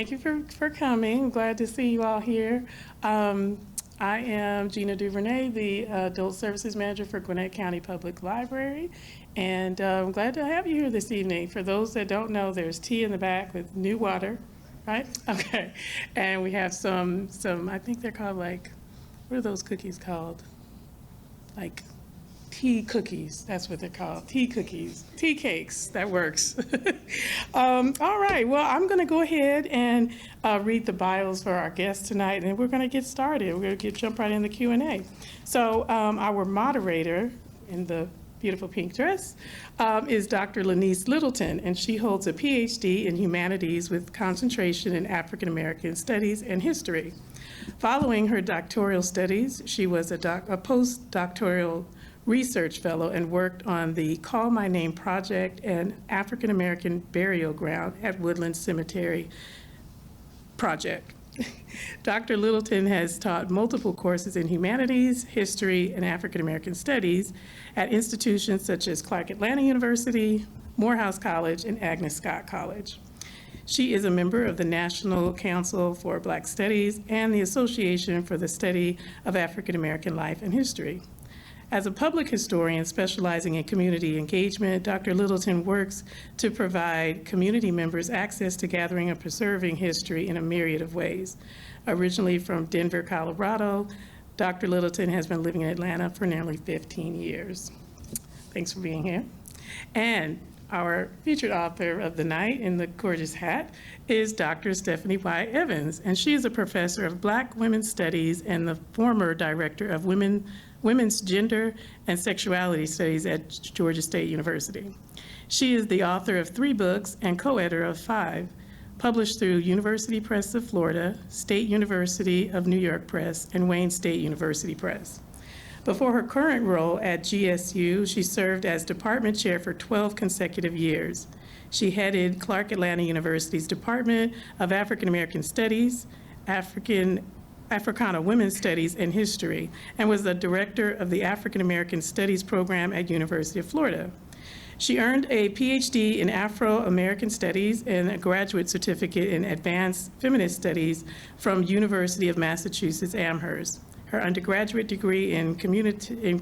thank you for coming. I'm glad to see you all here. I am Gina Duvernay, the Adult Services Manager for Gwinnett County Public Library, and I'm glad to have you here this evening. For those that don't know, there's tea in the back with new water, right? Okay, and we have some I think they're called like, what are those cookies called? Like tea cookies, that's what they're called, tea cookies, tea cakes, that works. All right, well, I'm gonna go ahead and read the bios for our guests tonight, and we're gonna get started. We're gonna jump right in the Q&A. So our moderator in the beautiful pink dress is Dr. Lanice Littleton, and she holds a PhD in humanities with concentration in African American studies and history. Following her doctoral studies, she was a postdoctoral research fellow and worked on the Call My Name project and African American Burial Ground at Woodland Cemetery project. Dr. Littleton has taught multiple courses in humanities, history, and African American studies at institutions such as Clark Atlanta University, Morehouse College, and Agnes Scott College. She is a member of the National Council for Black Studies and the Association for the Study of African American Life and History. As a public historian specializing in community engagement, Dr. Littleton works to provide community members access to gathering and preserving history in a myriad of ways. Originally from Denver, Colorado, Dr. Littleton has been living in Atlanta for nearly 15 years. Thanks for being here. And our featured author of the night in the gorgeous hat is Dr. Stephanie Y. Evans, and she is a professor of Black Women's Studies and the former director of Women's Gender and Sexuality Studies at Georgia State University. She is the author of 3 books and co-editor of 5, published through University Press of Florida, State University of New York Press, and Wayne State University Press. Before her current role at GSU, she served as department chair for 12 consecutive years. She headed Clark Atlanta University's Department of African American Studies, Africana Women's Studies, and History, and was the director of the African American Studies program at University of Florida. She earned a PhD in Afro-American Studies and a graduate certificate in Advanced Feminist Studies from University of Massachusetts Amherst. Her undergraduate degree in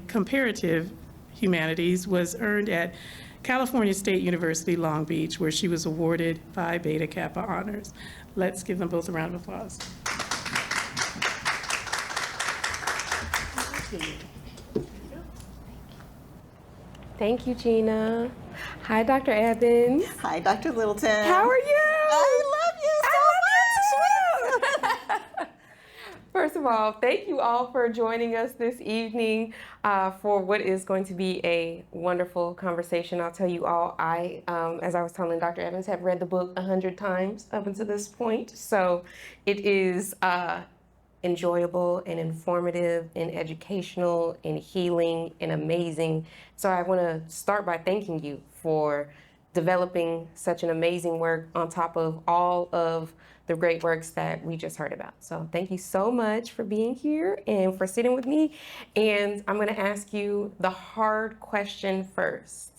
comparative humanities was earned at California State University, Long Beach, where she was awarded Phi Beta Kappa honors. Let's give them both a round of applause. Thank you, Gina. Hi, Dr. Evans. Hi, Dr. Littleton. How are you? I love you so much. First of all, thank you all for joining us this evening for what is going to be a wonderful conversation. I'll tell you all, as I was telling Dr. Evans, have read the book 100 times up until this point. So it is enjoyable and informative and educational and healing and amazing. So I want to start by thanking you for developing such an amazing work on top of all of the great works that we just heard about. So thank you so much for being here and for sitting with me. And I'm going to ask you the hard question first.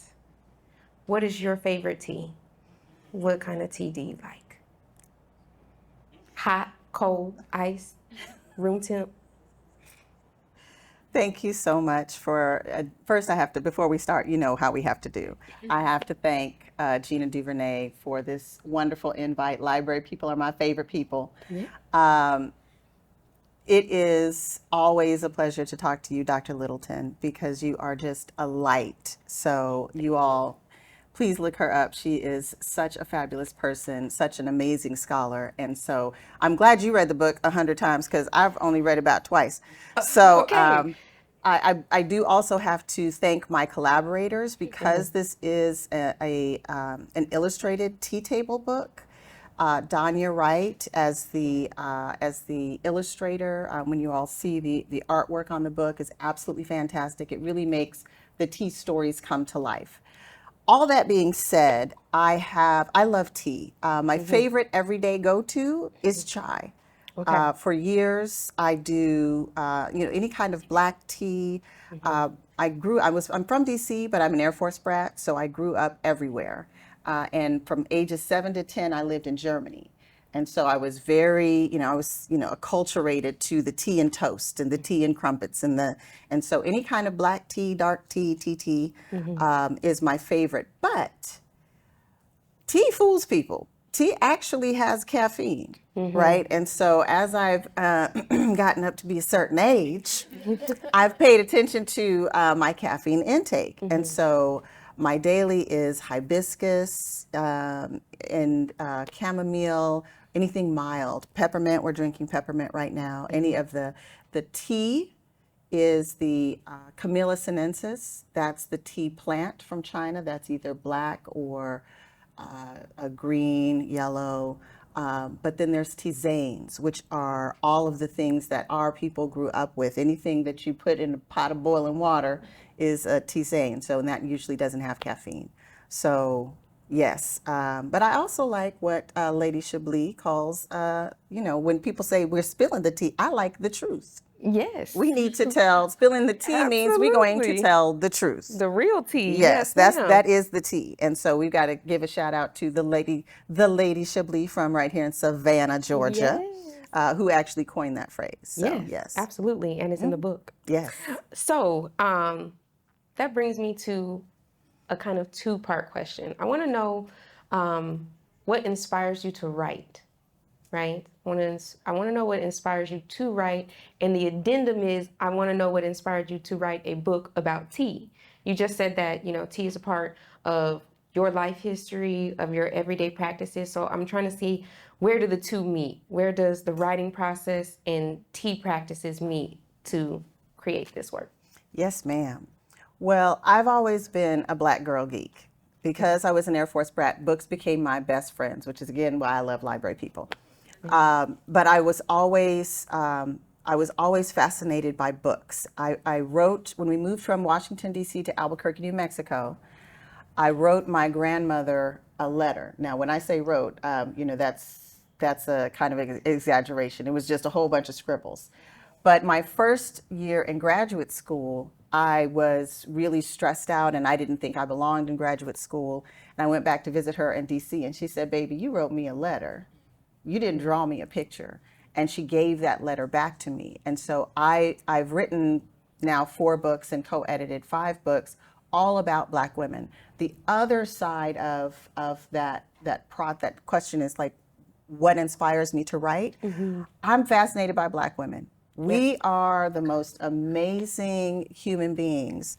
What is your favorite tea? What kind of tea do you like? Hot, cold, iced, room temp? Thank you so much for, first I have to, before we start, you know how we have to do. I have to thank Gina Duvernay for this wonderful invite. Library people are my favorite people. Yeah. It is always a pleasure to talk to you, Dr. Littleton, because you are just a light. So you all, please look her up. She is such a fabulous person, such an amazing scholar. And so I'm glad you read the book 100 times because I've only read about twice. So Okay. I do also have to thank my collaborators because this is an illustrated tea table book. Danya Wright as the illustrator. When you all see the artwork on the book is absolutely fantastic. It really makes the tea stories come to life. All that being said, I love tea. My favorite everyday go-to is chai. Okay. For years, I do any kind of black tea. I'm from DC, but I'm an Air Force brat, so I grew up everywhere. And from ages 7 to 10, I lived in Germany. And so I was very, I was, acculturated to the tea and toast and the tea and crumpets and so any kind of black tea, dark tea, tea, is my favorite. But tea fools people. Tea actually has caffeine, right? And so as I've gotten up to be a certain age, I've paid attention to my caffeine intake. And so my daily is hibiscus and chamomile, anything mild. Peppermint, we're drinking peppermint right now. Any of the tea is the Camellia sinensis. That's the tea plant from China. That's either black or a green, yellow. But then there's tisanes, which are all of the things that our people grew up with. Anything that you put in a pot of boiling water is a tisane. So, and that usually doesn't have caffeine. So, yes. But I also like what Lady Chablis calls, when people say we're spilling the tea, I like the truth. Yes. We need to tell. Spilling the tea means we're going to tell the truth. The real tea. Yes, ma'am. that is the tea. And so we've got to give a shout out to the lady Chablis from right here in Savannah, Georgia, who actually coined that phrase. So, yes. Absolutely. And it's in the book. Yes. So that brings me to a kind of two-part question. I want to know what inspires you to write, right? I want to know what inspires you to write. And the addendum is, I want to know what inspired you to write a book about tea. You just said that, tea is a part of your life history, of your everyday practices. So I'm trying to see, where do the two meet? Where does the writing process and tea practices meet to create this work? Yes, ma'am. Well, I've always been a black girl geek. Because I was an Air Force brat, books became my best friends, which is, again, why I love library people. But I was always fascinated by books. I wrote, when we moved from Washington, D.C. to Albuquerque, New Mexico, I wrote my grandmother a letter. Now, when I say wrote, that's a kind of exaggeration. It was just a whole bunch of scribbles. But my first year in graduate school, I was really stressed out and I didn't think I belonged in graduate school. And I went back to visit her in D.C. and she said, "Baby, you wrote me a letter. You didn't draw me a picture." And she gave that letter back to me. And so I've written now 4 books and co-edited 5 books all about Black women. The other side of that question is like, what inspires me to write? I'm fascinated by Black women. We are the most amazing human beings.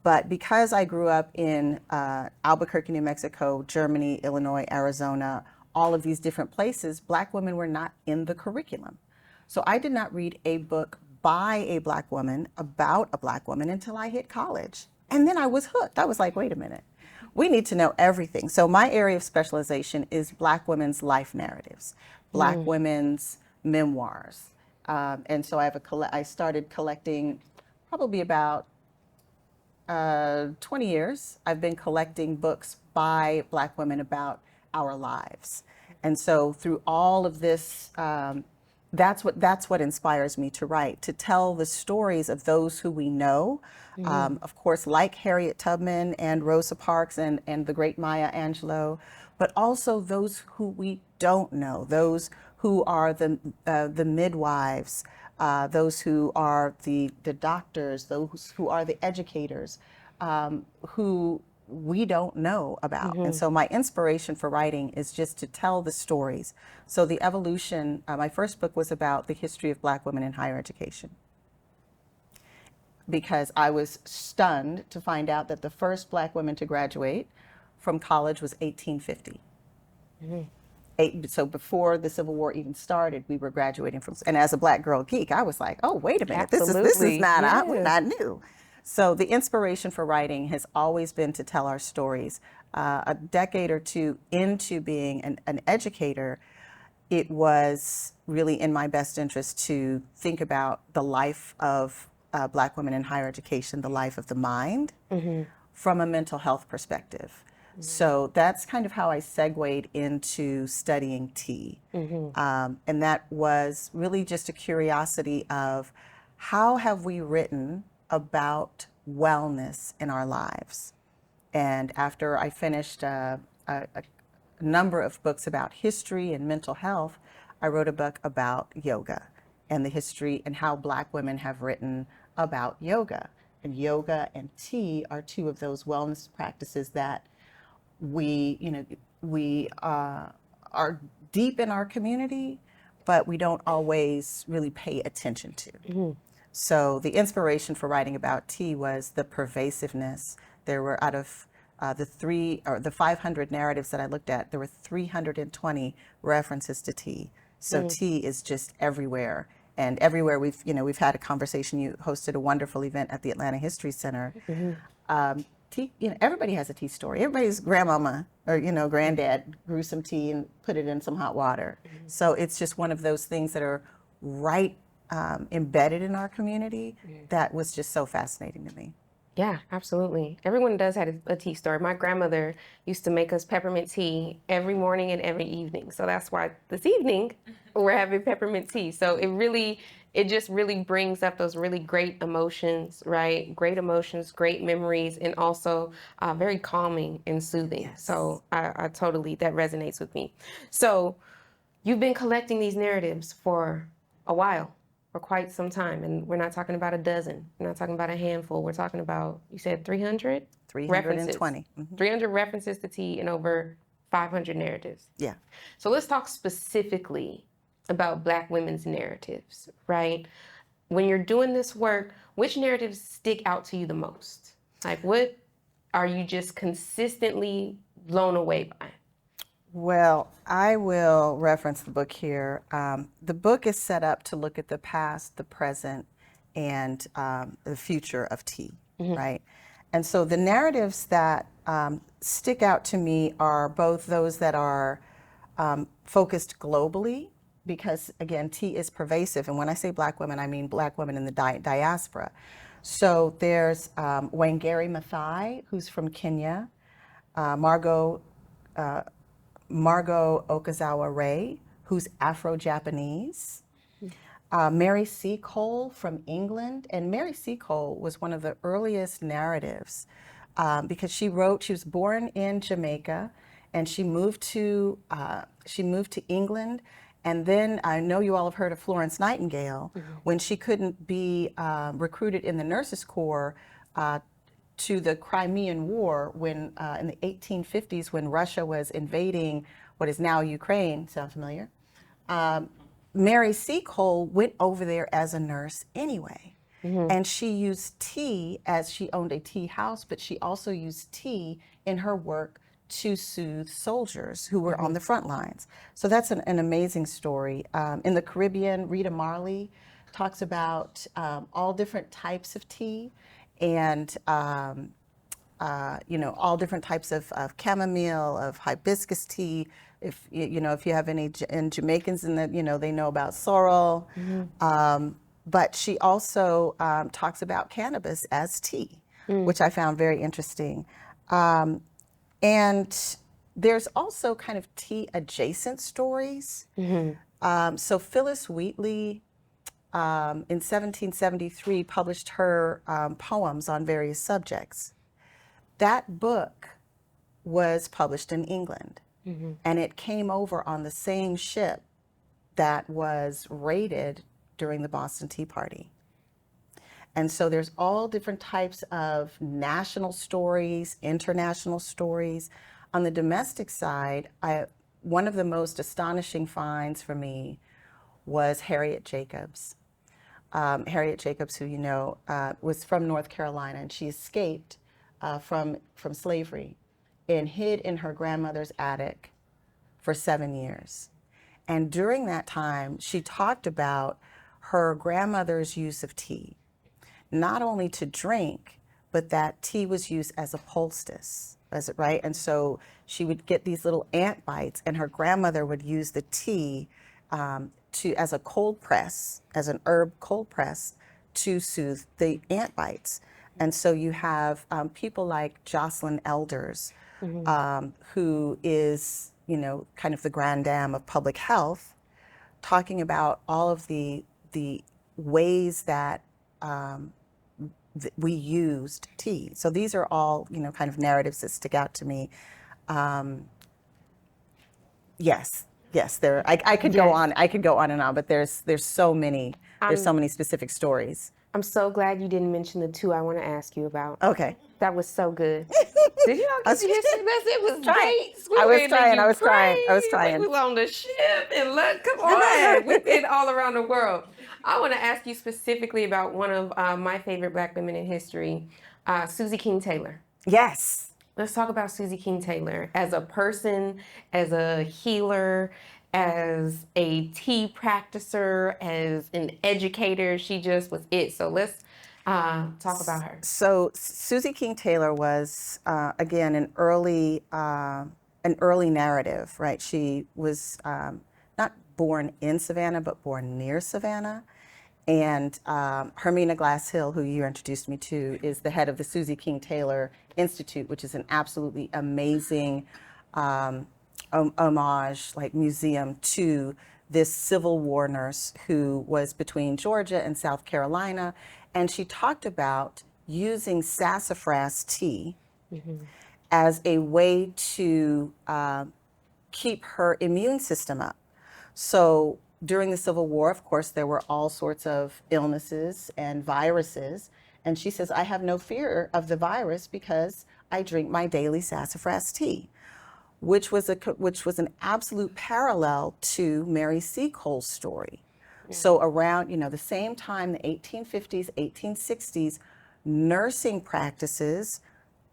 But because I grew up in Albuquerque, New Mexico, Germany, Illinois, Arizona, all of these different places, Black women were not in the curriculum. So I did not read a book by a Black woman about a Black woman until I hit college. And then I was hooked. I was like, wait a minute, we need to know everything. So my area of specialization is Black women's life narratives, Black women's memoirs. And so I started collecting probably about 20 years. I've been collecting books by Black women about our lives. And so through all of this, that's what inspires me to write, to tell the stories of those who we know, of course, like Harriet Tubman and Rosa Parks and the great Maya Angelou, but also those who we don't know, those who are the midwives, those who are the doctors, those who are the educators, who we don't know about. And so my inspiration for writing is just to tell the stories. So the evolution, my first book was about the history of Black women in higher education, because I was stunned to find out that the first Black woman to graduate from college was 1850. So before the Civil War even started, we were graduating from, and as a Black girl geek, I was like, oh, wait a minute, this is not, we're not new. So the inspiration for writing has always been to tell our stories. A decade or two into being an educator, it was really in my best interest to think about the life of Black women in higher education, the life of the mind, from a mental health perspective. So that's kind of how I segued into studying tea. And that was really just a curiosity of how have we written about wellness in our lives. And after I finished a number of books about history and mental health, I wrote a book about yoga and the history and how Black women have written about yoga. And yoga and tea are two of those wellness practices that we are deep in our community, but we don't always really pay attention to. So the inspiration for writing about tea was the pervasiveness. There were out of the 500 narratives that I looked at, there were 320 references to tea. So tea is just everywhere. And everywhere we've had a conversation. You hosted a wonderful event at the Atlanta History Center. Tea, everybody has a tea story. Everybody's grandmama or granddad grew some tea and put it in some hot water. So it's just one of those things that are right embedded in our community. That was just so fascinating to me. Yeah, absolutely. Everyone does have a tea story. My grandmother used to make us peppermint tea every morning and every evening. So that's why this evening we're having peppermint tea. So it just really brings up those really great emotions, right? Great emotions, great memories, and also very calming and soothing. Yes. So I totally, that resonates with me. So you've been collecting these narratives for a while. For quite some time, and we're not talking about a dozen. We're not talking about a handful. We're talking about, you said 300? 320. 300 references to tea and over 500 narratives. Yeah. So let's talk specifically about Black women's narratives, right? When you're doing this work, which narratives stick out to you the most? Like, what are you just consistently blown away by? Well, I will reference the book here. The book is set up to look at the past, the present, and the future of tea, right? And so the narratives that stick out to me are both those that are focused globally, because again, tea is pervasive. And when I say Black women, I mean Black women in the diaspora. So there's Wangari Maathai, who's from Kenya, Margot Okazawa Ray, who's Afro-Japanese, Mary C. Cole from England. And Mary C. Cole was one of the earliest narratives because she was born in Jamaica and she moved to England. And then I know you all have heard of Florence Nightingale. When she couldn't be recruited in the Nurses Corps to the Crimean War when in the 1850s, when Russia was invading what is now Ukraine. Sound familiar? Mary C. Cole went over there as a nurse anyway. And she used tea, as she owned a tea house, but she also used tea in her work to soothe soldiers who were on the front lines. So that's an amazing story. In the Caribbean, Rita Marley talks about all different types of tea and all different types of chamomile, of hibiscus tea. If if you have any Jamaicans in that, they know about sorrel. But she also talks about cannabis as tea, which I found very interesting. And there's also kind of tea adjacent stories. So Phyllis Wheatley in 1773 published her poems on various subjects. That book was published in England, and it came over on the same ship that was raided during the Boston Tea Party. And so there's all different types of national stories, international stories. On the domestic side, one of the most astonishing finds for me was Harriet Jacobs. Harriet Jacobs, who was from North Carolina, and she escaped from slavery and hid in her grandmother's attic for 7 years. And during that time, she talked about her grandmother's use of tea, not only to drink, but that tea was used as a poultice, right? And so she would get these little ant bites, and her grandmother would use the tea as a cold press, as an herb cold press, to soothe the ant bites. And so you have people like Jocelyn Elders, who is, kind of the grand dame of public health, talking about all of the ways that we used tea. So these are all, kind of narratives that stick out to me. Yes, yes. I could go on. I could go on and on, but there's so many. There's so many specific stories. I'm so glad you didn't mention the two I want to ask you about. Okay. That was so good. Did you all get the history lesson? It was great. I was trying. We was on the ship and look, come on. We've been all around the world. I want to ask you specifically about one of my favorite Black women in history, Susie King Taylor. Yes. Let's talk about Susie King Taylor as a person, as a healer, as a tea practicer, as an educator. She just was it. So let's talk about her. So Susie King Taylor was again an early narrative, right? She was not born in Savannah, but born near Savannah. And Hermina Glass-Hill, who you introduced me to, is the head of the Susie King Taylor Institute, which is an absolutely amazing homage, like museum to this Civil War nurse who was between Georgia and South Carolina. And she talked about using sassafras tea as a way to keep her immune system up. So during the Civil War, of course, there were all sorts of illnesses and viruses. And she says, I have no fear of the virus because I drink my daily sassafras tea, which was an absolute parallel to Mary Seacole's story. So around, the same time, the 1850s, 1860s, nursing practices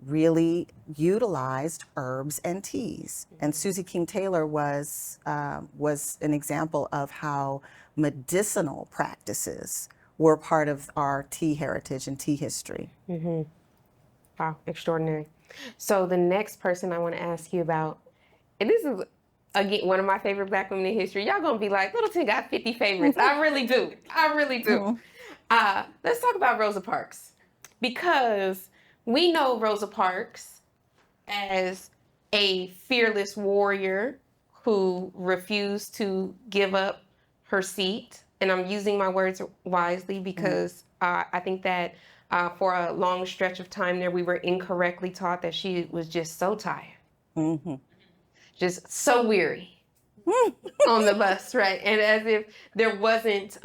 really utilized herbs and teas. And Susie King Taylor was an example of how medicinal practices were part of our tea heritage and tea history. Wow, extraordinary. So the next person I want to ask you about, and this is, again, one of my favorite Black women in history. Y'all gonna be like, Littleton got 50 favorites. I really do. I really do. Let's talk about Rosa Parks, because we know Rosa Parks as a fearless warrior who refused to give up her seat. And I'm using my words wisely because I think that for a long stretch of time there, we were incorrectly taught that she was just so tired. Just so weary on the bus, right? And as if there wasn't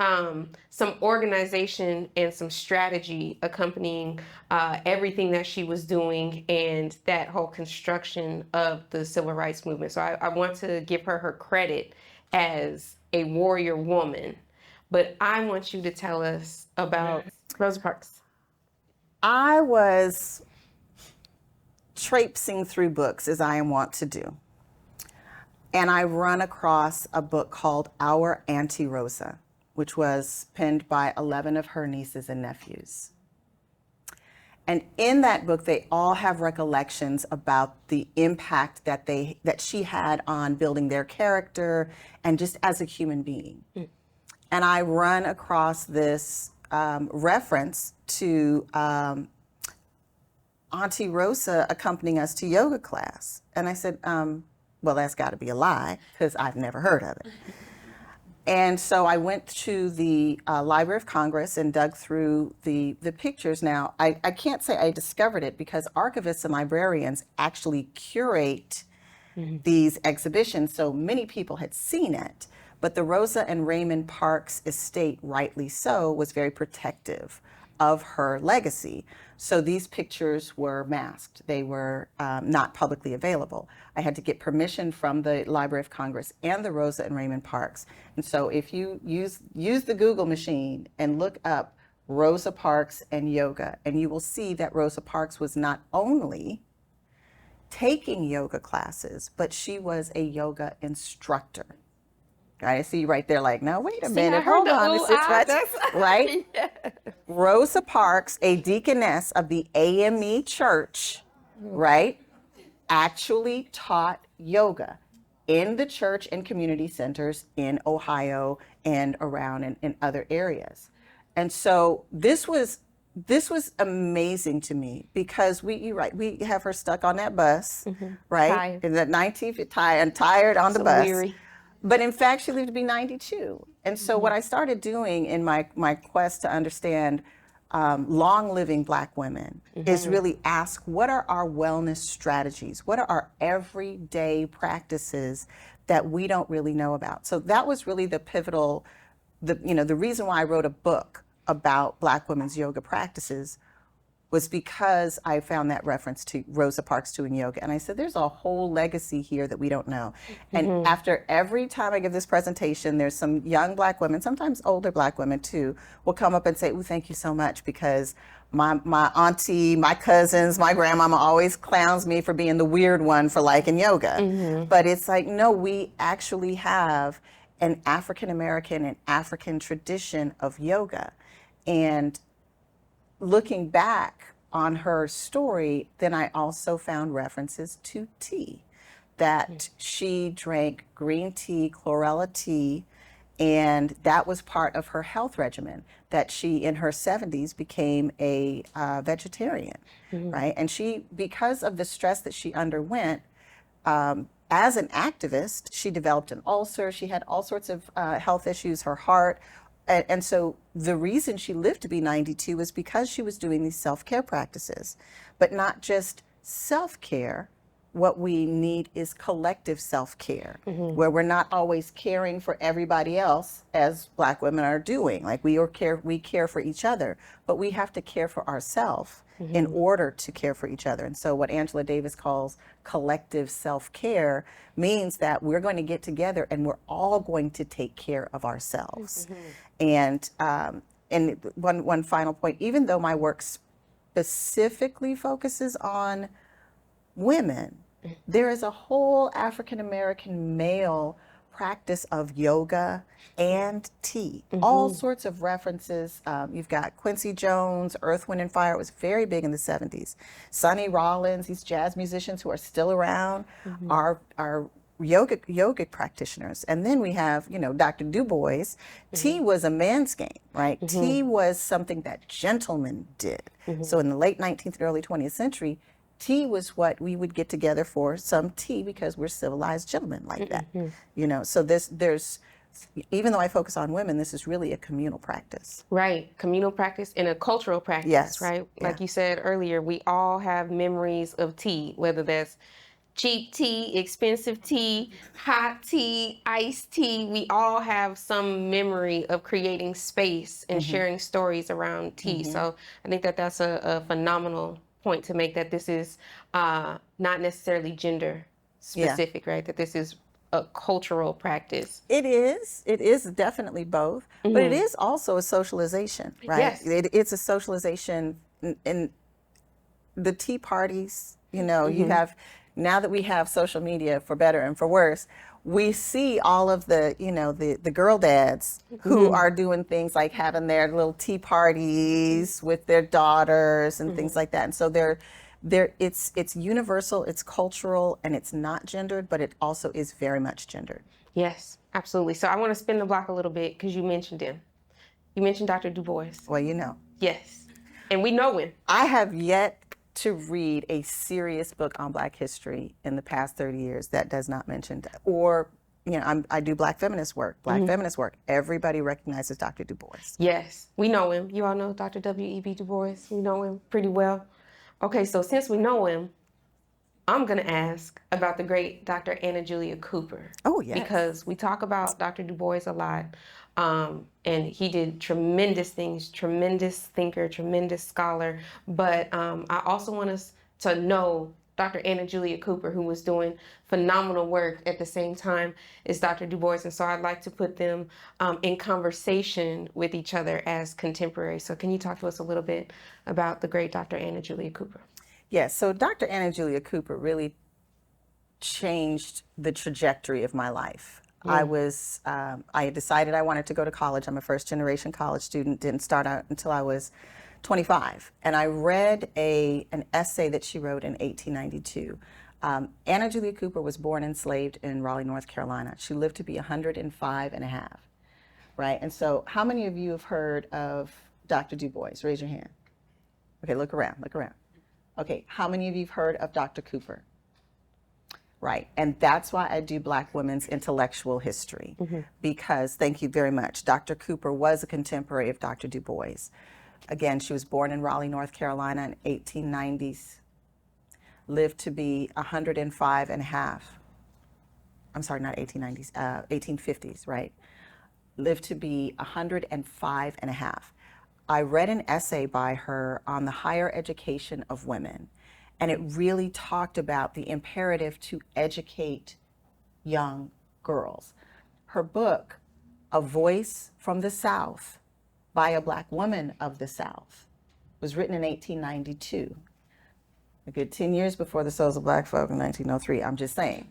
some organization and some strategy accompanying everything that she was doing and that whole construction of the civil rights movement. So I want to give her her credit as a warrior woman. But I want you to tell us about Rosa Parks. I was traipsing through books, as I am wont to do. And I run across a book called Our Auntie Rosa, which was penned by 11 of her nieces and nephews. And in that book, they all have recollections about the impact that she had on building their character and just as a human being. And I run across this reference to Auntie Rosa accompanying us to yoga class. And I said, well, that's got to be a lie because I've never heard of it. And so I went to the Library of Congress and dug through the pictures. Now, I can't say I discovered it because archivists and librarians actually curate these exhibitions, so many people had seen it. But the Rosa and Raymond Parks estate, rightly so, was very protective of her legacy. So these pictures were masked. They were not publicly available. I had to get permission from the Library of Congress and the Rosa and Raymond Parks. And so if you use the Google machine and look up Rosa Parks and yoga, and you will see that Rosa Parks was not only taking yoga classes, but she was a yoga instructor. I see you right there like, no, wait a minute, hold on. Right? Yeah. Rosa Parks, a deaconess of the AME Church, right, actually taught yoga in the church and community centers in Ohio and around in other areas. And so this was amazing to me because we have her stuck on that bus, right? Tired. In that 19th, tired on the bus. Weary. But in fact, she lived to be 92. And so what I started doing in my quest to understand long living Black women is really ask, what are our wellness strategies? What are our everyday practices that we don't really know about. So that was really the pivotal, the reason why I wrote a book about Black women's yoga practices was because I found that reference to Rosa Parks doing yoga. And I said, there's a whole legacy here that we don't know. And after every time I give this presentation, there's some young Black women, sometimes older Black women too, will come up and say, oh, thank you so much, because my auntie, my cousins, my grandmama always clowns me for being the weird one for liking yoga. But it's like, no, we actually have an African American and African tradition of yoga. And looking back on her story, then I also found references to tea, that she drank green tea, chlorella tea, and that was part of her health regimen, that she in her 70s became a vegetarian, right? And she, because of the stress that she underwent, as an activist, she developed an ulcer, she had all sorts of health issues, her heart. And so the reason she lived to be 92 was because she was doing these self-care practices, but not just self-care. What we need is collective self-care, where we're not always caring for everybody else as Black women are doing. Like we care for each other, but we have to care for ourselves in order to care for each other. And so what Angela Davis calls collective self-care means that we're going to get together and we're all going to take care of ourselves. And one final point, even though my work specifically focuses on women, there is a whole African American male practice of yoga and tea, all sorts of references. You've got Quincy Jones, Earth, Wind and Fire. It was very big in the 70s. Sonny Rollins, these jazz musicians who are still around, are yoga practitioners. And then we have, Dr. Du Bois. Tea was a man's game, right? Tea was something that gentlemen did. So in the late 19th and early 20th century, tea was what we would get together for some tea because we're civilized gentlemen like that. So there's, even though I focus on women, this is really a communal practice. Right, communal practice and a cultural practice, Yes. right? Yeah. Like you said earlier, we all have memories of tea, whether that's cheap tea, expensive tea, hot tea, iced tea. We all have some memory of creating space and sharing stories around tea. So I think that that's a phenomenal point to make, that this is not necessarily gender specific, right? That this is a cultural practice. It is definitely both, but it is also a socialization, right? Yes. It's a socialization in the tea parties, you have, now that we have social media, for better and for worse, we see all of the, the girl dads who are doing things like having their little tea parties with their daughters and things like that. And so it's universal, it's cultural, and it's not gendered, but it also is very much gendered. Yes, absolutely. So I want to spin the block a little bit because you mentioned him. You mentioned Dr. Du Bois. Well, Yes. And we know him. I have yet to read a serious book on Black history in the past 30 years that does not mention, or, I do Black feminist work. Feminist work. Everybody recognizes Dr. Du Bois. Yes, we know him. You all know Dr. W.E.B. Du Bois. We know him pretty well. Okay, so since we know him, I'm going to ask about the great Dr. Anna Julia Cooper. Oh, yes. Because we talk about Dr. Du Bois a lot, and he did tremendous things, tremendous thinker, tremendous scholar. But I also want us to know Dr. Anna Julia Cooper, who was doing phenomenal work at the same time as Dr. Du Bois. And so I'd like to put them in conversation with each other as contemporaries. So can you talk to us a little bit about the great Dr. Anna Julia Cooper? Yes, so Dr. Anna Julia Cooper really changed the trajectory of my life. I had decided I wanted to go to college. I'm a first generation college student, didn't start out until I was 25. And I read an essay that she wrote in 1892. Anna Julia Cooper was born enslaved in Raleigh, North Carolina. She lived to be 105 and a half, right? And so how many of you have heard of Dr. Du Bois? Raise your hand. Okay, look around. Okay, how many of you have heard of Dr. Cooper? Right, and that's why I do Black women's intellectual history, because, thank you very much, Dr. Cooper was a contemporary of Dr. Du Bois. Again, she was born in Raleigh, North Carolina in 1890s, lived to be 105 and a half. I'm sorry, not 1890s, 1850s, right? Lived to be 105 and a half. I read an essay by her on the higher education of women, and it really talked about the imperative to educate young girls. Her book, A Voice from the South by a Black woman of the South, was written in 1892, a good 10 years before the Souls of Black Folk in 1903. I'm just saying.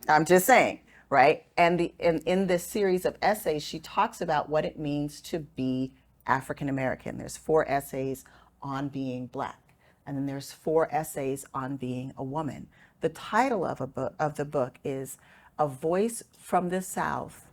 I'm just saying, right? And in this series of essays, she talks about what it means to be African American. There's 4 essays on being Black, and then there's 4 essays on being a woman. The title of the book is A Voice from the South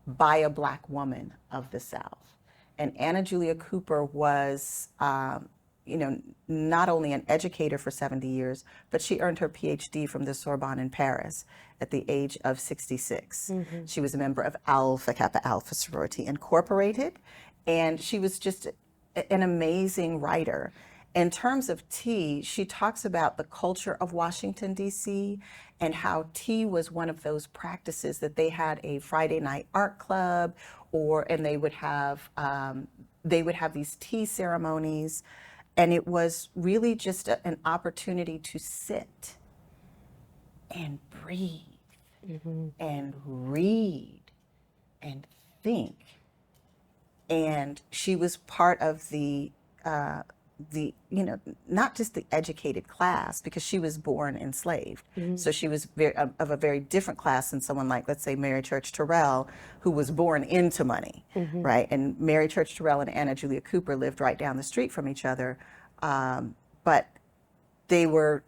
by a Black woman of the South. And Anna Julia Cooper was, not only an educator for 70 years, but she earned her PhD from the Sorbonne in Paris at the age of 66. Mm-hmm. She was a member of Alpha Kappa Alpha Sorority Incorporated, and she was just an amazing writer. In terms of tea, she talks about the culture of Washington, D.C., and how tea was one of those practices that they had a Friday night art club, and they would have these tea ceremonies, and it was really just an opportunity to sit and breathe and read and think. And she was part of not just the educated class, because she was born enslaved. Mm-hmm. So she was of a very different class than someone like, let's say, Mary Church Terrell, who was born into money, mm-hmm. right? And Mary Church Terrell and Anna Julia Cooper lived right down the street from each other, but they were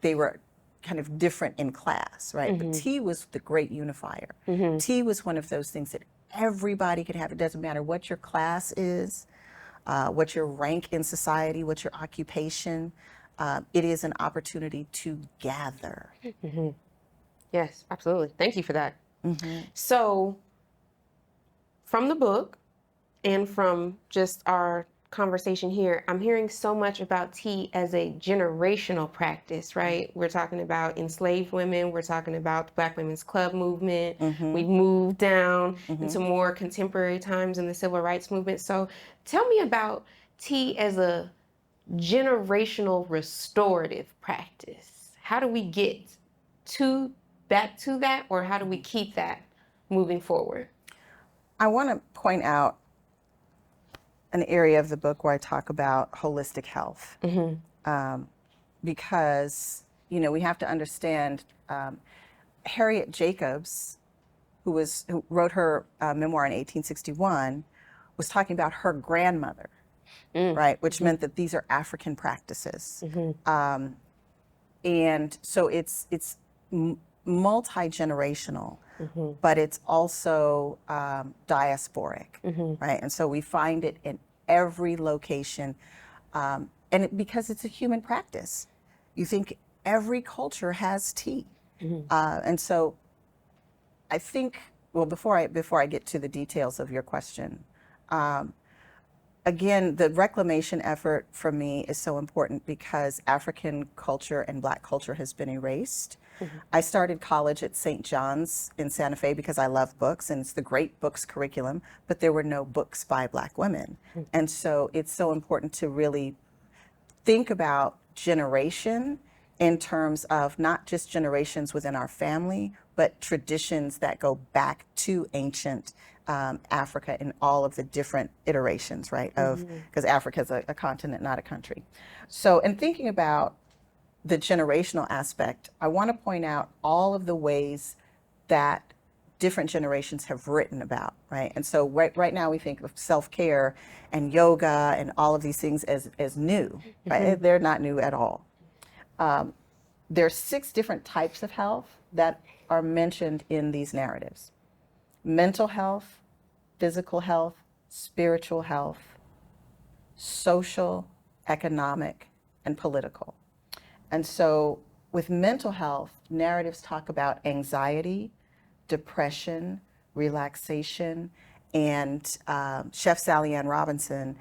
kind of different in class, right? Mm-hmm. But tea was the great unifier. Mm-hmm. Tea was one of those things that everybody could have. It doesn't matter what your class is, what your rank in society, what your occupation. It is an opportunity to gather. Mm-hmm. Yes, absolutely. Thank you for that. Mm-hmm. So, from the book and from just our conversation here, I'm hearing so much about tea as a generational practice, right? We're talking about enslaved women. We're talking about the Black Women's Club movement. Mm-hmm. We've moved down into more contemporary times in the civil rights movement. So tell me about tea as a generational restorative practice. How do we get back to that, or how do we keep that moving forward? I want to point out an area of the book where I talk about holistic health, because we have to understand Harriet Jacobs, who wrote her memoir in 1861, was talking about her grandmother, right? Which meant that these are African practices, and so it's multi-generational. Mm-hmm. But it's also diasporic, right? And so we find it in every location, because it's a human practice. You think every culture has tea, and so I think. Well, before I get to the details of your question, again, the reclamation effort for me is so important because African culture and Black culture has been erased. Mm-hmm. I started college at St. John's in Santa Fe because I love books, and it's the great books curriculum, but there were no books by Black women. Mm-hmm. And so it's so important to really think about generation in terms of not just generations within our family, but traditions that go back to ancient Africa in all of the different iterations, right? Because Africa is a continent, not a country. So in thinking about the generational aspect, I want to point out all of the ways that different generations have written about, right? And so right now we think of self-care and yoga and all of these things as new, right? They're not new at all. There are 6 different types of health that are mentioned in these narratives: mental health, physical health, spiritual health, social, economic, and political. And so with mental health, narratives talk about anxiety, depression, relaxation, and Chef Sally Ann Robinson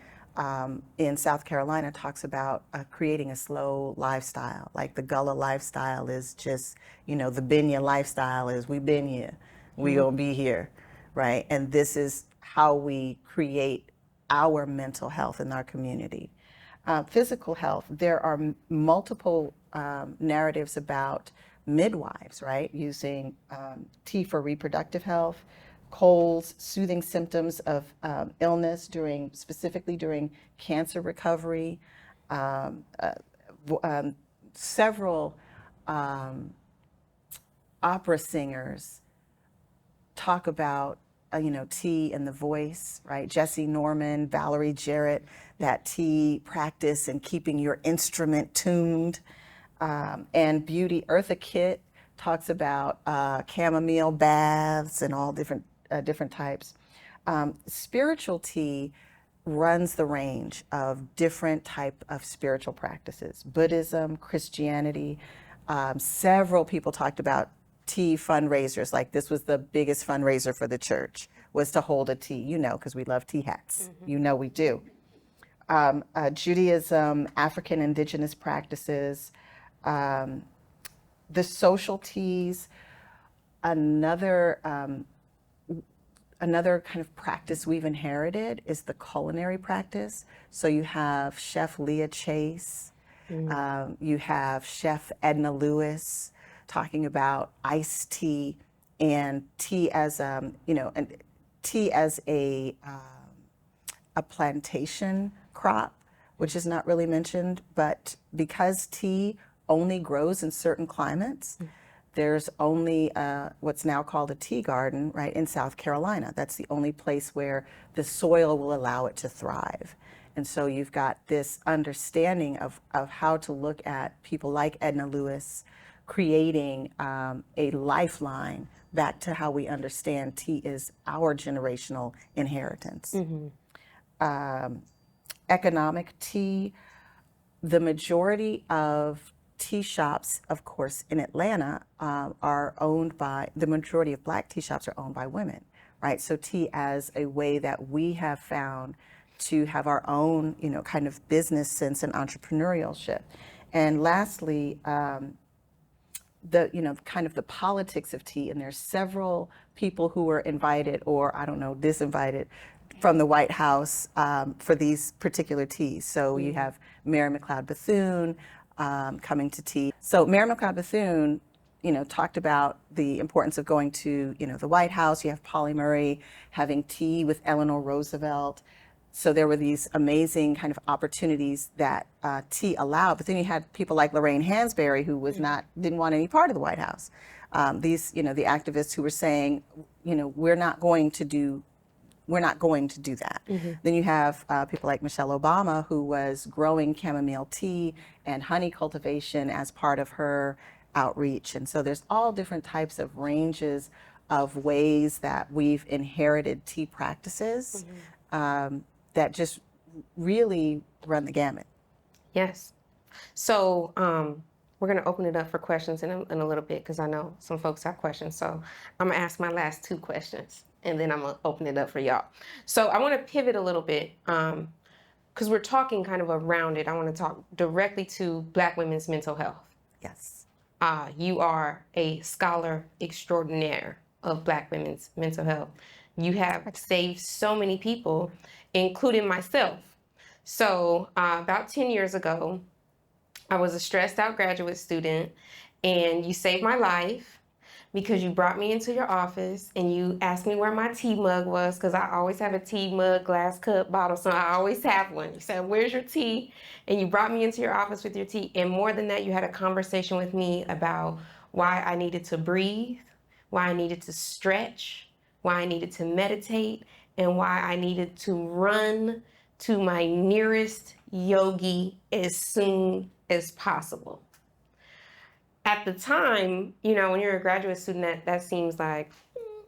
in South Carolina talks about creating a slow lifestyle. Like the Gullah lifestyle is just, the Binya lifestyle is we Binya. we gonna be here, right? And this is how we create our mental health in our community. Physical health, there are multiple narratives about midwives, right? Using tea for reproductive health, colds, soothing symptoms of illness specifically during cancer recovery. Um, uh, Several opera singers talk about tea and the voice, right? Jesse Norman, Valerie Jarrett, that tea practice and keeping your instrument tuned. And beauty, Eartha Kitt talks about chamomile baths and all different types. Spiritual tea runs the range of different type of spiritual practices. Buddhism, Christianity. Several people talked about tea fundraisers. Like this was the biggest fundraiser for the church, was to hold a tea, because we love tea hats. We do. Judaism, African indigenous practices, the social teas, another kind of practice we've inherited is the culinary practice. So you have Chef Leah Chase, you have Chef Edna Lewis talking about iced tea and tea as and tea as a plantation crop, which is not really mentioned, but because tea only grows in certain climates. There's only what's now called a tea garden, right, in South Carolina. That's the only place where the soil will allow it to thrive. And so you've got this understanding of how to look at people like Edna Lewis creating a lifeline back to how we understand tea is our generational inheritance. Economic tea, the majority of tea shops, of course, in Atlanta are owned by, the majority of black tea shops are owned by women, right? So tea as a way that we have found to have our own, kind of business sense and entrepreneurship. And lastly, kind of the politics of tea, and there's several people who were invited, or I don't know, disinvited from the White House for these particular teas. So you have Mary McLeod Bethune, coming to tea. So Mary McLeod Bethune, talked about the importance of going to, the White House. You have Pauli Murray having tea with Eleanor Roosevelt. So there were these amazing kind of opportunities that tea allowed. But then you had people like Lorraine Hansberry, who didn't want any part of the White House. The activists who were saying, we're not going to do that. Then you have people like Michelle Obama, who was growing chamomile tea and honey cultivation as part of her outreach. And so there's all different types of ranges of ways that we've inherited tea practices that just really run the gamut. Yes. So we're going to open it up for questions in a little bit, because I know some folks have questions. So I'm going to ask my last two questions, and then I'm going to open it up for y'all. So I want to pivot a little bit, because we're talking kind of around it. I want to talk directly to Black women's mental health. Yes. You are a scholar extraordinaire of Black women's mental health. You have saved so many people, including myself. So about 10 years ago, I was a stressed out graduate student, and you saved my life because you brought me into your office and you asked me where my tea mug was, because I always have a tea mug, glass cup, bottle, so I always have one. You said, "Where's your tea?" And you brought me into your office with your tea. And more than that, you had a conversation with me about why I needed to breathe, why I needed to stretch, why I needed to meditate, and why I needed to run to my nearest yogi as soon as possible. At the time, when you're a graduate student, that seems like,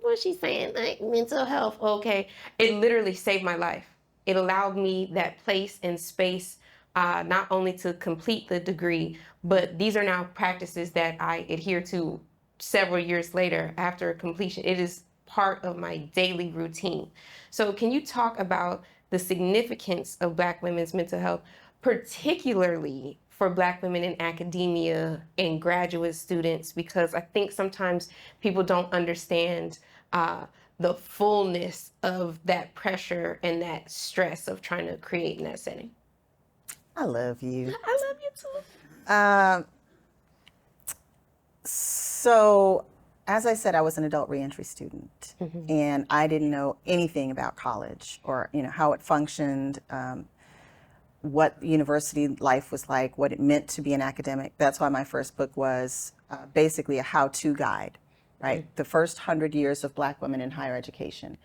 what's she saying? Like mental health, okay. It literally saved my life. It allowed me that place and space, not only to complete the degree, but these are now practices that I adhere to several years later after completion. It is part of my daily routine. So can you talk about the significance of Black women's mental health, particularly for Black women in academia and graduate students? Because I think sometimes people don't understand the fullness of that pressure and that stress of trying to create in that setting? I love you. I love you too. So, as I said, I was an adult reentry student, and I didn't know anything about college or how it functioned, what university life was like, what it meant to be an academic. That's why my first book was basically a how-to guide, right? The first 100 years of Black women in higher education.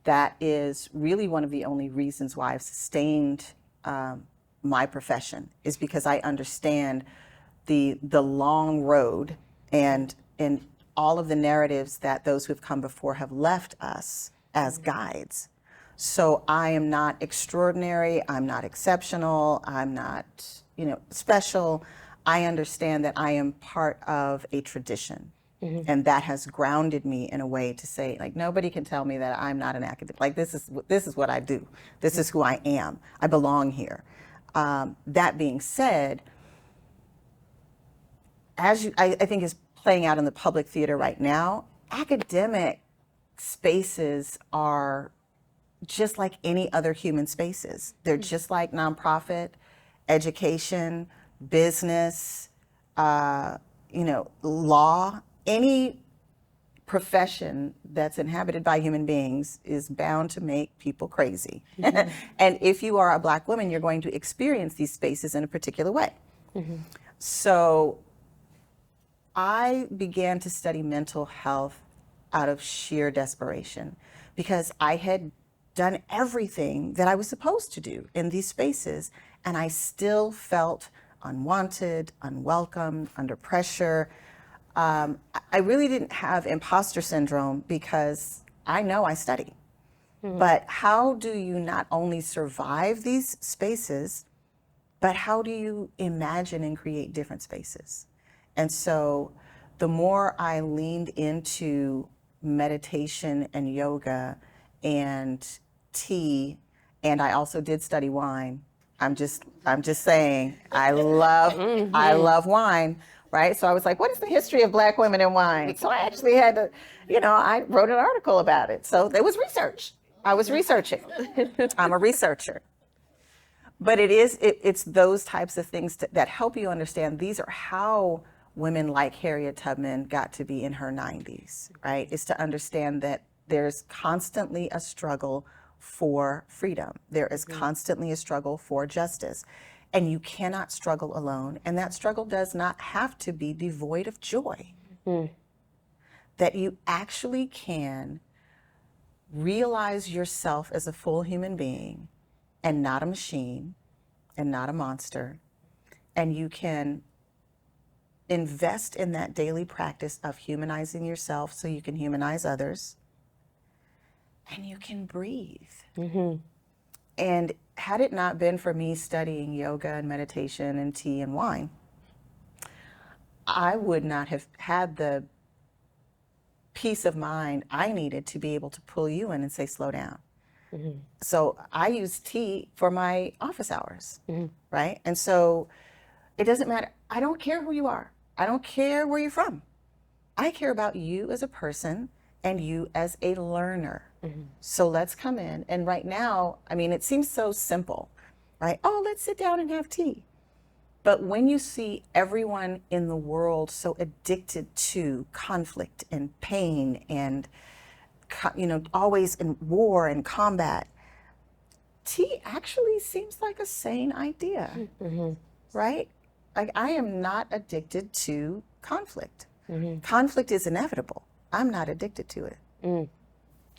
That is really one of the only reasons why I've sustained my profession, is because I understand the long road and all of the narratives that those who've come before have left us as guides. So I am not extraordinary, I'm not exceptional, I'm not, special. I understand that I am part of a tradition. And that has grounded me in a way to say, like, nobody can tell me that I'm not an academic. Like, this is what I do. This is who I am. I belong here. That being said, I think is playing out in the public theater right now, academic spaces are just like any other human spaces. They're just like nonprofit, education, business, law. Any profession that's inhabited by human beings is bound to make people crazy. And if you are a Black woman, you're going to experience these spaces in a particular way. So I began to study mental health out of sheer desperation, because I had done everything that I was supposed to do in these spaces, and I still felt unwanted, unwelcome, under pressure. I really didn't have imposter syndrome because I know I study. But how do you not only survive these spaces, but how do you imagine and create different spaces? And so the more I leaned into meditation and yoga and tea, and I also did study wine. I'm just saying, I love wine, right? So I was like, what is the history of Black women in wine? So I actually had to, I wrote an article about it. So there was research. I was researching. I'm a researcher. But it's those types of things that help you understand these are how women like Harriet Tubman got to be in her 90s, right? Is to understand that there's constantly a struggle for freedom. There is constantly a struggle for justice. And you cannot struggle alone. And that struggle does not have to be devoid of joy. That you actually can realize yourself as a full human being and not a machine and not a monster. And you can invest in that daily practice of humanizing yourself so you can humanize others. And you can breathe. And had it not been for me studying yoga and meditation and tea and wine, I would not have had the peace of mind I needed to be able to pull you in and say, slow down. So I use tea for my office hours, right? And so it doesn't matter. I don't care who you are. I don't care where you're from. I care about you as a person and you as a learner. So let's come in. And right now, I mean, it seems so simple, right? Oh, let's sit down and have tea. But when you see everyone in the world so addicted to conflict and pain and, always in war and combat, tea actually seems like a sane idea, right? Like, I am not addicted to conflict. Conflict is inevitable. I'm not addicted to it.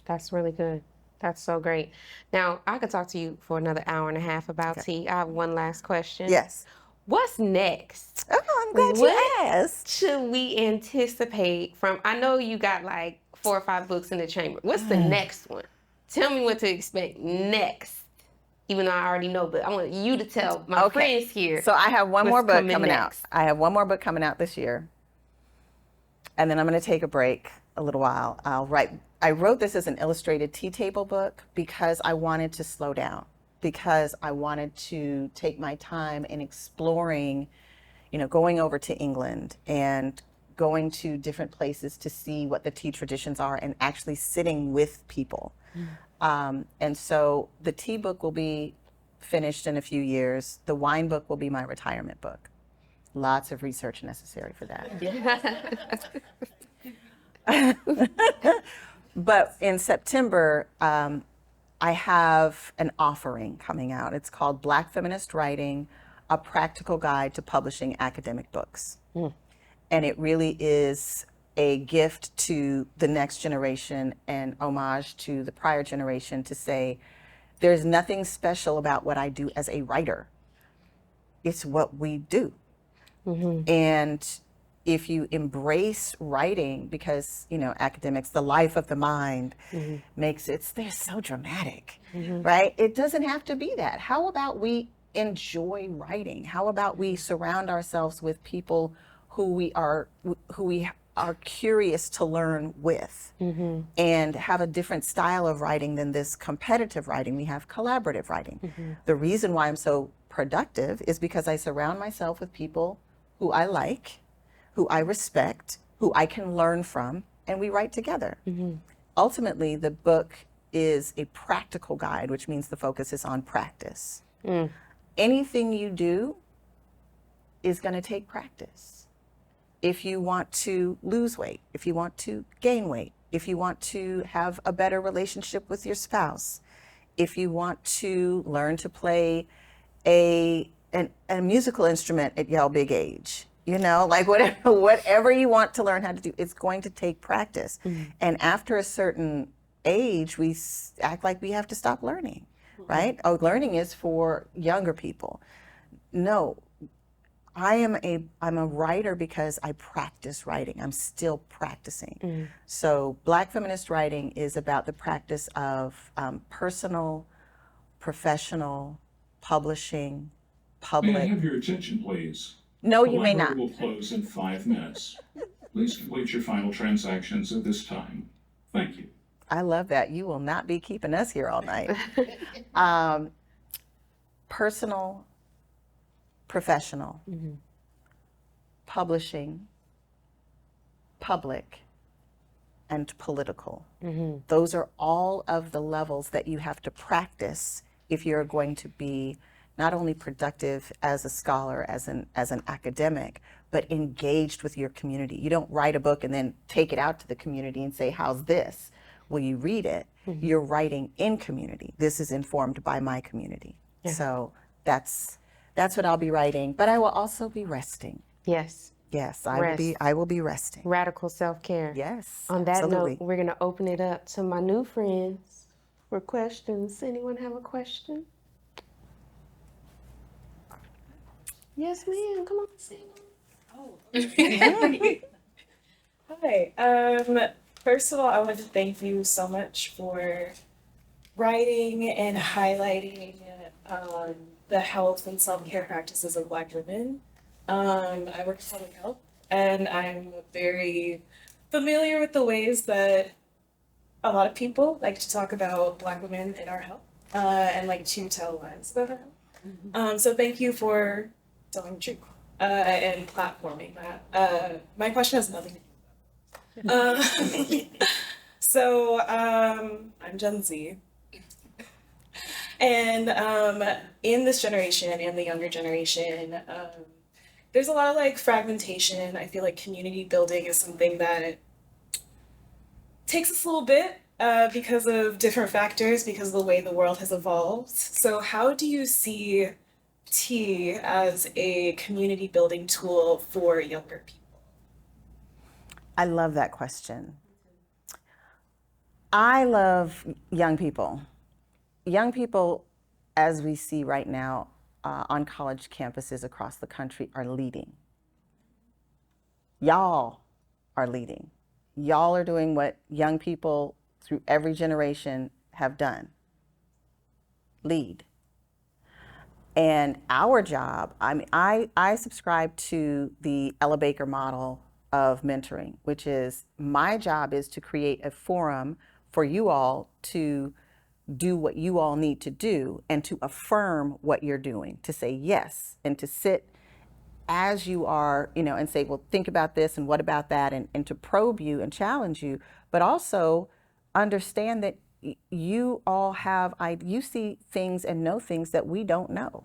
That's really good. That's so great. Now, I could talk to you for another hour and a half about tea. I have one last question. Yes. What's next? Oh, I'm glad you asked. Should we anticipate from, I know you got like 4 or 5 books in the chamber. What's the next one? Tell me what to expect next. Even though I already know, but I want you to tell my friends here. So I have one more book coming out. next. I have one more book coming out this year. And then I'm going to take a break a little while. I wrote this as an illustrated tea table book because I wanted to slow down, because I wanted to take my time in exploring, going over to England and going to different places to see what the tea traditions are and actually sitting with people. And so the tea book will be finished in a few years. The wine book will be my retirement book. Lots of research necessary for that. But in September, I have an offering coming out. It's called Black Feminist Writing, A Practical Guide to Publishing Academic Books. And it really is a gift to the next generation and homage to the prior generation to say, there's nothing special about what I do as a writer. It's what we do. And if you embrace writing, because, you know, academics, the life of the mind makes it, they're so dramatic, right? It doesn't have to be that. How about we enjoy writing? How about we surround ourselves with people who we are curious to learn with, and have a different style of writing than this competitive writing. We have collaborative writing. The reason why I'm so productive is because I surround myself with people who I like, who I respect, who I can learn from, and we write together. Ultimately, the book is a practical guide, which means the focus is on practice. Anything you do is going to take practice. If you want to lose weight, if you want to gain weight, if you want to have a better relationship with your spouse, if you want to learn to play a musical instrument at your big age, you know, like whatever you want to learn how to do, it's going to take practice. And after a certain age, we act like we have to stop learning, right? Oh, learning is for younger people. No, I'm a writer because I practice writing. I'm still practicing. So Black Feminist Writing is about the practice of personal, professional, publishing, public. May I have your attention, please? No, The you may not. library will close in 5 minutes. Please complete your final transactions at this time. Thank you. I love that. You will not be keeping us here all night. Personal, professional, publishing, public, and political. Those are all of the levels that you have to practice if you're going to be not only productive as a scholar, as an academic, but engaged with your community. You don't write a book and then take it out to the community and say, how's this? Will you read it? You're writing in community. This is informed by my community. So that's what I'll be writing, but I will also be resting. Yes. Yes, Rest. I will be resting. Radical self-care. Yes. On that absolutely. note, we're going to open it up to my new friends for questions. Anyone have a question? Yes, ma'am. Come on. Hi. First of all, I want to thank you so much for writing and highlighting the health and self-care practices of Black women. I work in public health, and I'm very familiar with the ways that a lot of people like to talk about Black women and our health, and like to tell lies about our health. So thank you for telling the truth and platforming that. My question has nothing to do with that. So I'm Gen Z. And in this generation and the younger generation, there's a lot of like fragmentation. I feel like community building is something that takes us a little bit because of different factors, because of the way the world has evolved. So how do you see tea as a community building tool for younger people? I love that question. I love young people. Young people, as we see right now on college campuses across the country, are leading. Y'all are leading. Y'all are doing what young people through every generation have done. Lead. And our job, I subscribe to the Ella Baker model of mentoring, which is my job is to create a forum for you all to do what you all need to do and to affirm what you're doing, to say yes and to sit as you are, and say, well, think about this and what about that, and to probe you and challenge you, but also understand that you all have, you see things and know things that we don't know.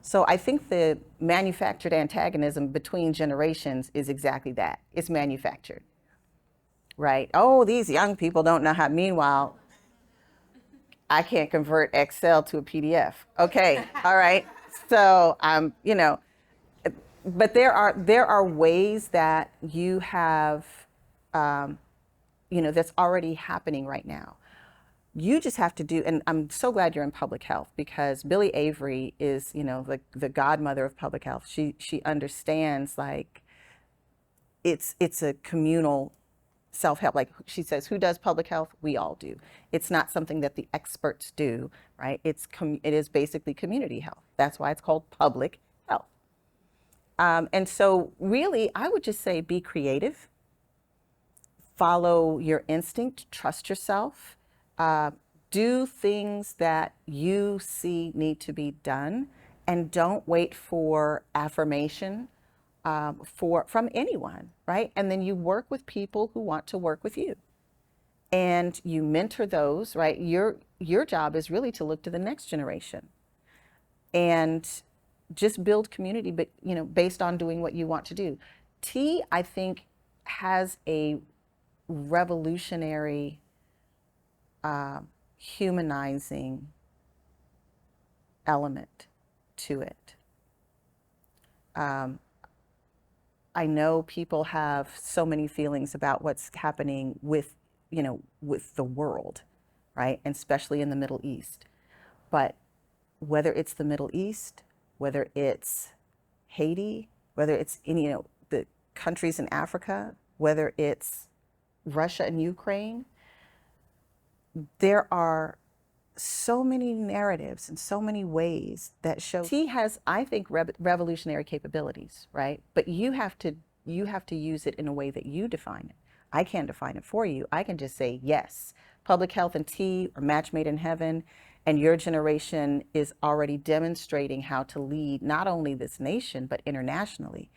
So I think the manufactured antagonism between generations is exactly that. It's manufactured, right? Oh, these young people don't know how. Meanwhile, I can't convert Excel to a PDF. Okay, all right. So but there are ways that you have, that's already happening right now. You just have to do, and I'm so glad you're in public health, because Billie Avery is, the godmother of public health. She understands, like, it's a communal self-help. Like she says, who does public health? We all do. It's not something that the experts do, right? It is basically community health. That's why it's called public health. And so really, I would just say, be creative, follow your instinct, trust yourself, do things that you see need to be done, and don't wait for affirmation from anyone, right? And then you work with people who want to work with you, and you mentor those, right? Your job is really to look to the next generation and just build community, but based on doing what you want to do. Tea, I think, has a revolutionary, humanizing element to it. I know people have so many feelings about what's happening with the world, right? And especially in the Middle East. But whether it's the Middle East, whether it's Haiti, whether it's the countries in Africa, whether it's Russia and Ukraine, there are so many narratives and so many ways that show tea has, I think, revolutionary capabilities, right? But you have to use it in a way that you define it. I can't define it for you. I can just say, yes, public health and tea are match made in heaven, and your generation is already demonstrating how to lead not only this nation, but internationally.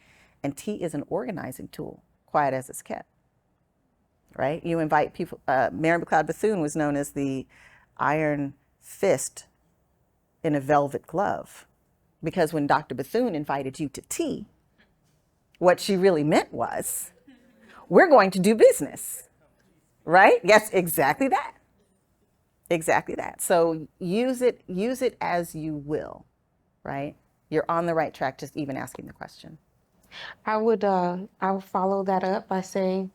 And tea is an organizing tool, quiet as it's kept, right? You invite people, Mary McLeod Bethune was known as the iron fist in a velvet glove, because when Dr. Bethune invited you to tea, what she really meant was, we're going to do business, right? Yes, exactly that. Exactly that. So use it as you will, right? You're on the right track, just even asking the question. I would follow that up by saying,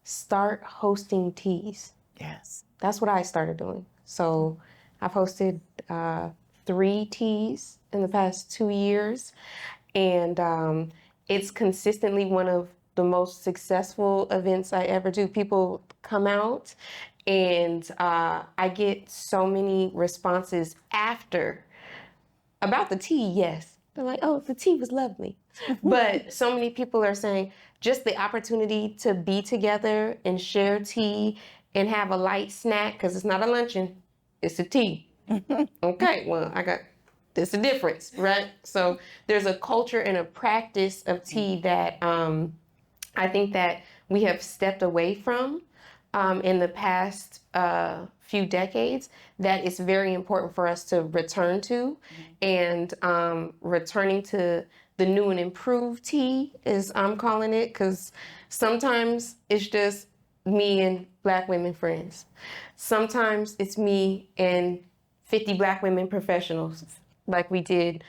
start hosting teas. Yes. That's what I started doing. So I've hosted 3 teas in the past 2 years, and it's consistently one of the most successful events I ever do. People come out, and I get so many responses after about the tea. Yes, they're like, "Oh, the tea was lovely," but so many people are saying just the opportunity to be together and share tea and have a light snack, because it's not a luncheon, it's a tea. Okay, well, there's a difference, right? So there's a culture and a practice of tea that I think that we have stepped away from in the past few decades, that it's very important for us to return to. And returning to the new and improved tea, as I'm calling it, because sometimes it's just me and Black women friends. Sometimes it's me and 50 Black women professionals, like we did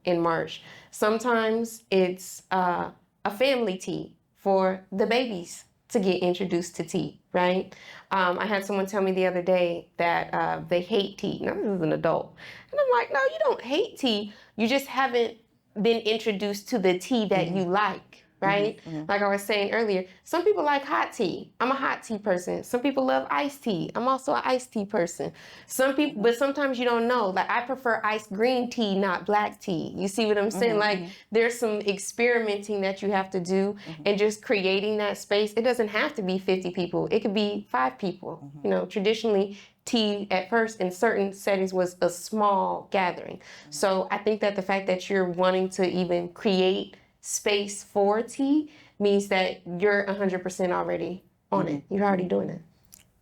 in March. Sometimes it's a family tea for the babies to get introduced to tea, right? I had someone tell me the other day that they hate tea. Now, this is an adult. And I'm like, no, you don't hate tea. You just haven't been introduced to the tea that you like, right? Like I was saying earlier, some people like hot tea. I'm a hot tea person. Some people love iced tea. I'm also an iced tea person. Some people, but sometimes you don't know. Like, I prefer iced green tea, not black tea. You see what I'm saying? Like, there's some experimenting that you have to do, and just creating that space. It doesn't have to be 50 people. It could be 5 people. You know, traditionally, tea at first in certain settings was a small gathering. So I think that the fact that you're wanting to even create space for tea means that you're 100% already on it. You're already doing it.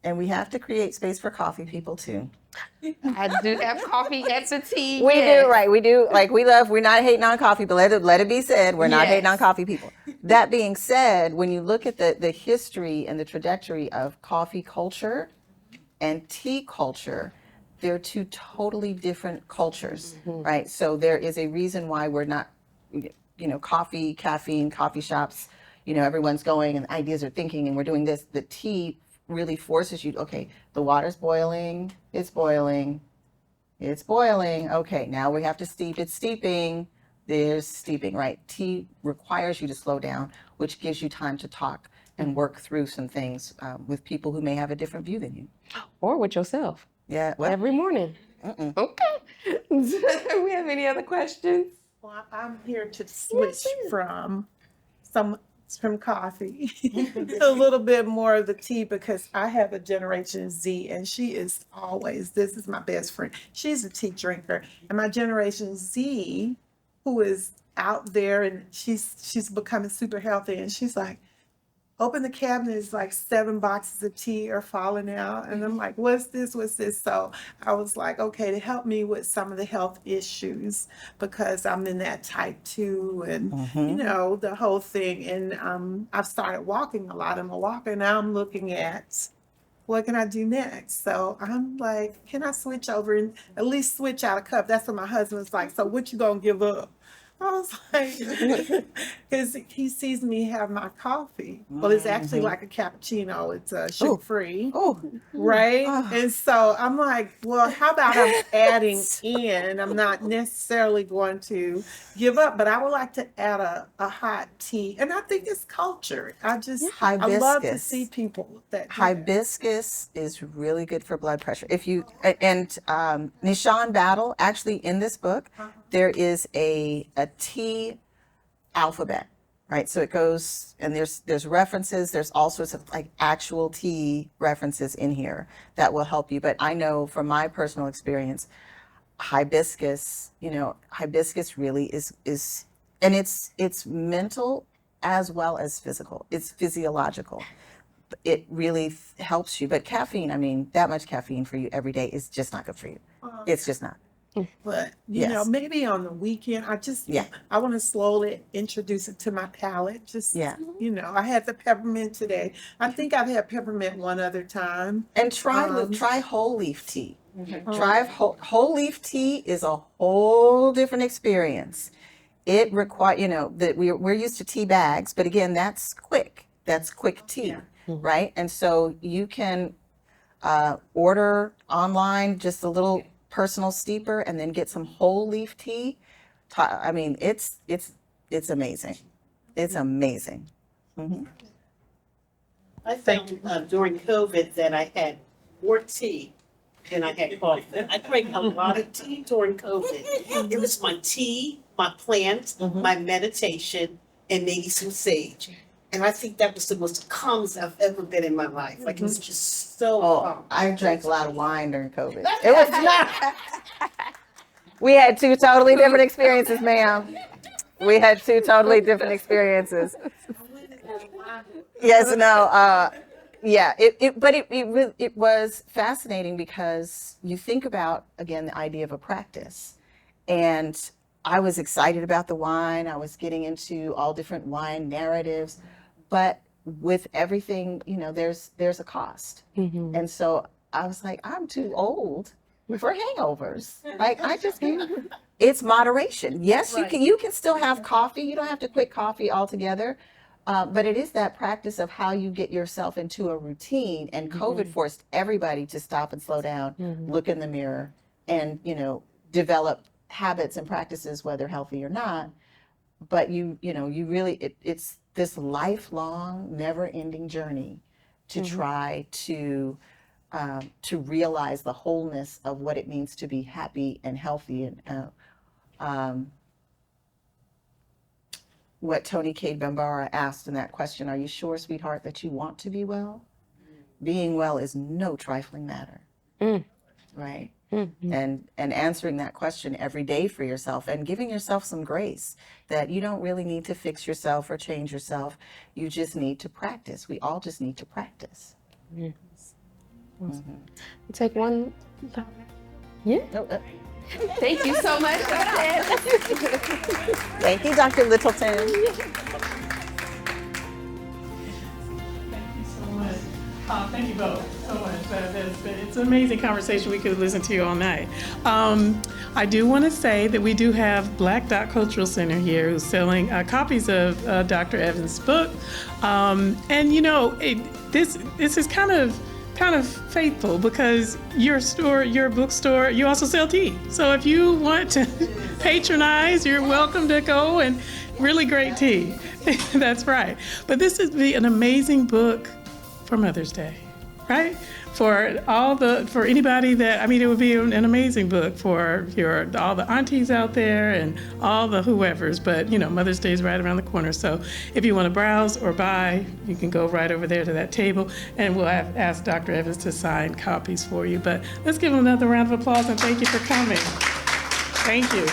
And we have to create space for coffee people too. I do have coffee at the tea. We yes. do, right? We do. Like we're not hating on coffee, but let it be said, we're not hating on coffee people. That being said, when you look at the history and the trajectory of coffee culture and tea culture, they're two totally different cultures, right? So there is a reason why we're not, coffee, caffeine, coffee shops, everyone's going and ideas are thinking and we're doing this. The tea really forces you, okay, the water's boiling, it's boiling. Okay, now we have to steep. It's steeping. There's steeping, right? Tea requires you to slow down, which gives you time to talk and work through some things with people who may have a different view than you. Or with yourself. Yeah. Well, Every morning. Okay. Do we have any other questions? Well, I'm here to switch from coffee to a little bit more of the tea because I have a Generation Z and she is always, this is my best friend. She's a tea drinker. And my Generation Z, who is out there and she's becoming super healthy and she's like, open the cabinet, it's like 7 boxes of tea are falling out. And I'm like, what's this? So I was like, okay, to help me with some of the health issues because I'm in that type 2 and, the whole thing. And I've started walking a lot. I'm a walker. Now I'm looking at what can I do next? So I'm like, can I switch over and at least switch out a cup? That's what my husband's like. So what you gonna give up? I was like, because he sees me have my coffee. Well, it's actually like a cappuccino. It's sugar-free, right? And so I'm like, well, how about I'm adding in? I'm not necessarily going to give up, but I would like to add a hot tea. And I think it's culture. I love to see people that do hibiscus is really good for blood pressure. Nishan Battle, actually in this book, there is a tea alphabet, right? So it goes, and there's references, there's all sorts of like actual tea references in here that will help you. But I know from my personal experience, hibiscus really is, and it's mental as well as physical. It's physiological. It really helps you. But caffeine, I mean, that much caffeine for you every day is just not good for you. It's just not. But maybe on the weekend, I want to slowly introduce it to my palate. I had the peppermint today. I think I've had peppermint one other time. And try whole leaf tea. Try whole leaf tea is a whole different experience. It requires, that we're used to tea bags, but again, that's quick. That's quick tea, right? And so you can order online just a little personal steeper and then get some whole leaf tea. I mean, it's amazing. It's amazing. I found during COVID that I had more tea than I had coffee. I drank a lot of tea during COVID. It was my tea, my plants, my meditation, and maybe some sage. And I think that was the most calmest I've ever been in my life. Like it was just so calm. I drank a lot of wine during COVID. It was not. We had 2 totally different experiences, ma'am. We had 2 totally different experiences. Yes, no, yeah. It was fascinating because you think about again the idea of a practice, and I was excited about the wine. I was getting into all different wine narratives. But with everything, there's a cost. And so I was like, I'm too old for hangovers. Like I just can't. It's moderation. Yes, you can still have coffee. You don't have to quit coffee altogether. But it is that practice of how you get yourself into a routine. And COVID forced everybody to stop and slow down, look in the mirror, and develop habits and practices, whether healthy or not. But you really, it's this lifelong, never-ending journey to try to realize the wholeness of what it means to be happy and healthy. And what Tony Cade Bambara asked in that question, are you sure, sweetheart, that you want to be well? Being well is no trifling matter, right? and answering that question every day for yourself and giving yourself some grace that you don't really need to fix yourself or change yourself. You just need to practice. We all just need to practice. Take one. Yeah. Oh, Thank you so much. thank you, Dr. Littleton. Thank you both so much. It's an amazing conversation. We could listen to you all night. I do want to say that we do have Black Dot Cultural Center here who's selling copies of Dr. Evans' book. And you know, this is kind of faithful because your bookstore, you also sell tea. So if you want to patronize, you're welcome to go, and really great tea. That's right. But this would be an amazing book for Mother's Day, right? For anybody that, I mean, it would be an amazing book for all the aunties out there and all the whoever's, but you know, Mother's Day is right around the corner. So if you want to browse or buy, you can go right over there to that table, and we'll ask Dr. Evans to sign copies for you. But let's give him another round of applause and thank you for coming. Thank you.